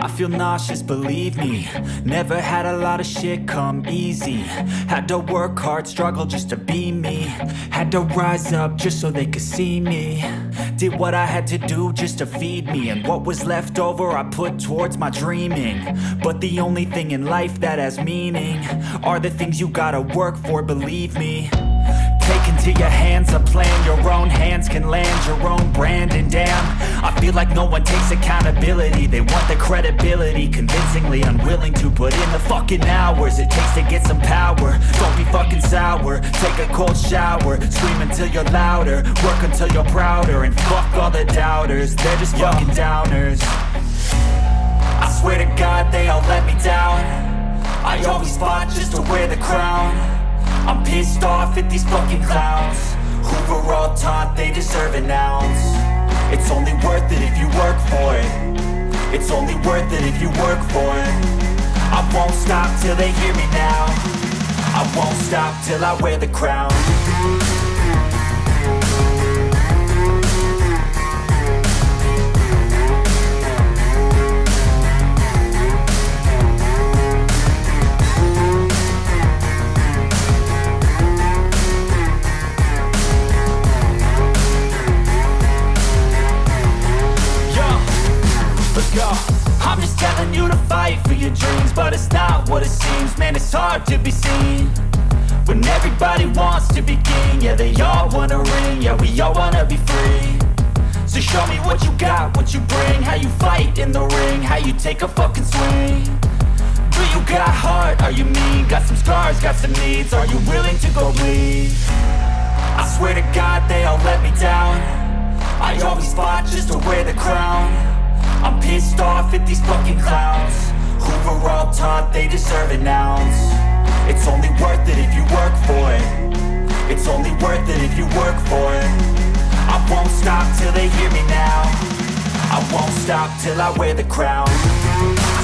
I feel nauseous, believe me. Never had a lot of shit come easy. Had to work hard, struggle just to be me. Had to rise up just so they could see me. Did what I had to do just to feed me. And what was left over I put towards my dreaming. But the only thing in life that has meaning are the things you gotta work for, believe me. Take into your hands a plan. Your own hands can land your own brand. And damn, I feel like no one takes accountability. They want the credibility, convincingly unwilling to put in the fucking hours it takes to get some power. Don't be fucking sour, take a cold shower. Scream until you're louder, work until you're prouder. And fuck all the doubters, they're just fucking downers. I swear to God they all let me down. I always fought just to wear the crown. I'm pissed off at these fucking clowns who were all taught they deserve an ounce. It's only worth it if you work for it. It's only worth it if you work for it. I won't stop till they hear me now. I won't stop till I wear the crown. I'm just telling you to fight for your dreams, but it's not what it seems. Man, it's hard to be seen when everybody wants to be king. Yeah, they all wanna ring, yeah, we all wanna be free. So show me what you got, what you bring, how you fight in the ring, how you take a fucking swing. Do you got heart, are you mean? Got some scars, got some needs, are you willing to go bleed? I swear to God they all let me down. I always fought just to wear the crown. I'm pissed off at these fucking clowns who were all taught they deserve an ounce. It's only worth it if you work for it. It's only worth it if you work for it. I won't stop till they hear me now. I won't stop till I wear the crown. I